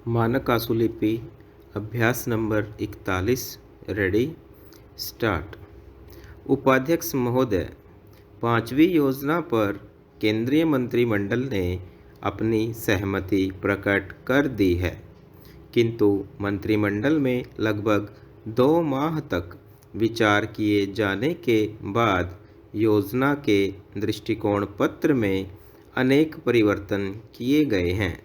मानक आशुलिपि अभ्यास number 41 ready start. उपाध्यक्ष महोदय, 5वीं योजना पर केंद्रीय मंत्रिमंडल ने अपनी सहमति प्रकट कर दी है, किंतु मंत्रिमंडल में लगभग 2 माह तक विचार किए जाने के बाद योजना के दृष्टिकोण पत्र में अनेक परिवर्तन किए गए हैं।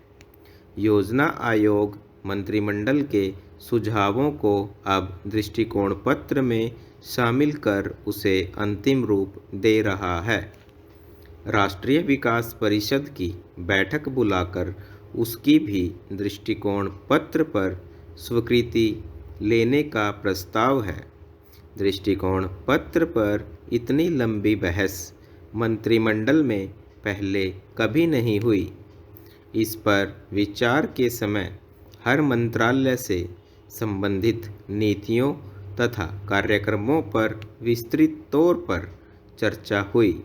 योजना आयोग मंत्रिमंडल के सुझावों को अब दृष्टिकोण पत्र में शामिल कर उसे अंतिम रूप दे रहा है। राष्ट्रीय विकास परिषद की बैठक बुलाकर उसकी भी दृष्टिकोण पत्र पर स्वीकृति लेने का प्रस्ताव है। दृष्टिकोण पत्र पर इतनी लंबी बहस मंत्रिमंडल में पहले कभी नहीं हुई। इस पर विचार के समय हर मंत्रालय से संबंधित नीतियों तथा कार्यक्रमों पर विस्तृत तौर पर चर्चा हुई।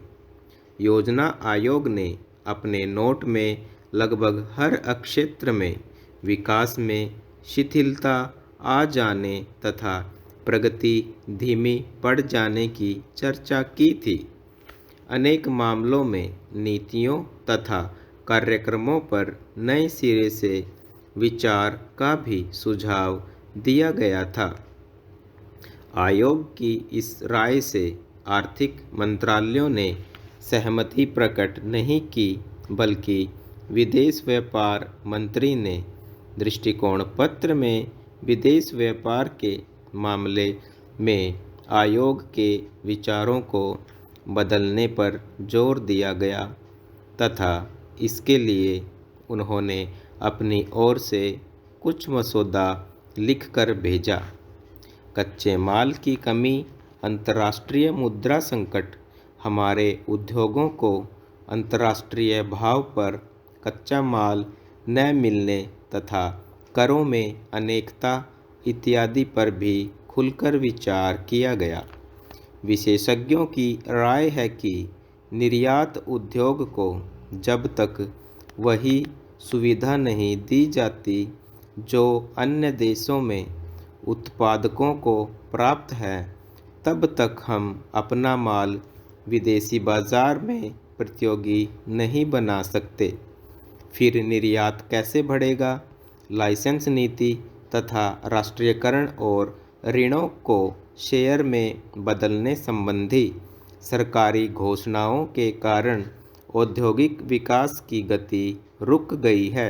योजना आयोग ने अपने नोट में लगभग हर क्षेत्र में विकास में शिथिलता आ जाने तथा प्रगति धीमी पड़ जाने की चर्चा की थी। अनेक मामलों में नीतियों तथा कार्यक्रमों पर नए सिरे से विचार का भी सुझाव दिया गया था। आयोग की इस राय से आर्थिक मंत्रालयों ने सहमति प्रकट नहीं की, बल्कि विदेश व्यापार मंत्री ने दृष्टिकोण पत्र में विदेश व्यापार के मामले में आयोग के विचारों को बदलने पर जोर दिया गया तथा इसके लिए उन्होंने अपनी ओर से कुछ मसौदा लिखकर भेजा। कच्चे माल की कमी, अंतर्राष्ट्रीय मुद्रा संकट हमारे उद्योगों को अंतर्राष्ट्रीय भाव पर कच्चा माल न मिलने तथा करों में अनेकता इत्यादि पर भी खुलकर विचार किया गया। विशेषज्ञों की राय है कि निर्यात उद्योग को जब तक वही सुविधा नहीं दी जाती जो अन्य देशों में उत्पादकों को प्राप्त है, तब तक हम अपना माल विदेशी बाजार में प्रतियोगी नहीं बना सकते। फिर निर्यात कैसे बढ़ेगा? लाइसेंस नीति तथा राष्ट्रीयकरण और ऋणों को शेयर में बदलने संबंधी सरकारी घोषणाओं के कारण औद्योगिक विकास की गति रुक गई है।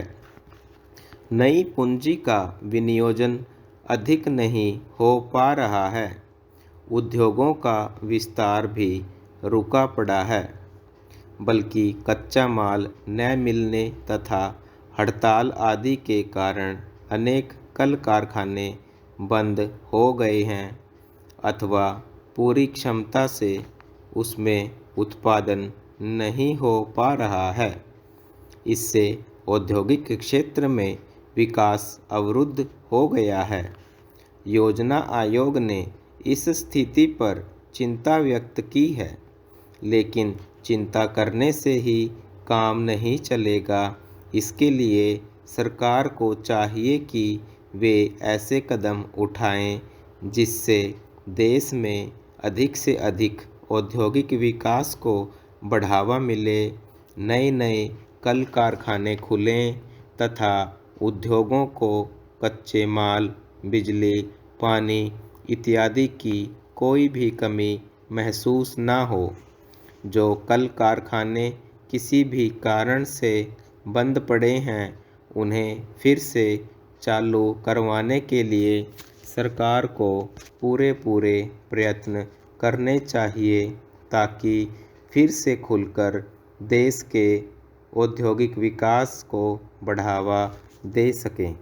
नई पूंजी का विनियोजन अधिक नहीं हो पा रहा है। उद्योगों का विस्तार भी रुका पड़ा है, बल्कि कच्चा माल न मिलने तथा हड़ताल आदि के कारण अनेक कल कारखाने बंद हो गए हैं अथवा पूरी क्षमता से उसमें उत्पादन नहीं हो पा रहा है। इससे औद्योगिक क्षेत्र में विकास अवरुद्ध हो गया है। योजना आयोग ने इस स्थिति पर चिंता व्यक्त की है, लेकिन चिंता करने से ही काम नहीं चलेगा। इसके लिए सरकार को चाहिए कि वे ऐसे कदम उठाएं जिससे देश में अधिक से अधिक औद्योगिक विकास को बढ़ावा मिले, नए कल कारखाने खुलें तथा उद्योगों को कच्चे माल, बिजली, पानी इत्यादि की कोई भी कमी महसूस ना हो। जो कल कारखाने किसी भी कारण से बंद पड़े हैं, उन्हें फिर से चालू करवाने के लिए सरकार को पूरे प्रयत्न करने चाहिए ताकि फिर से खुलकर देश के औद्योगिक विकास को बढ़ावा दे सकें।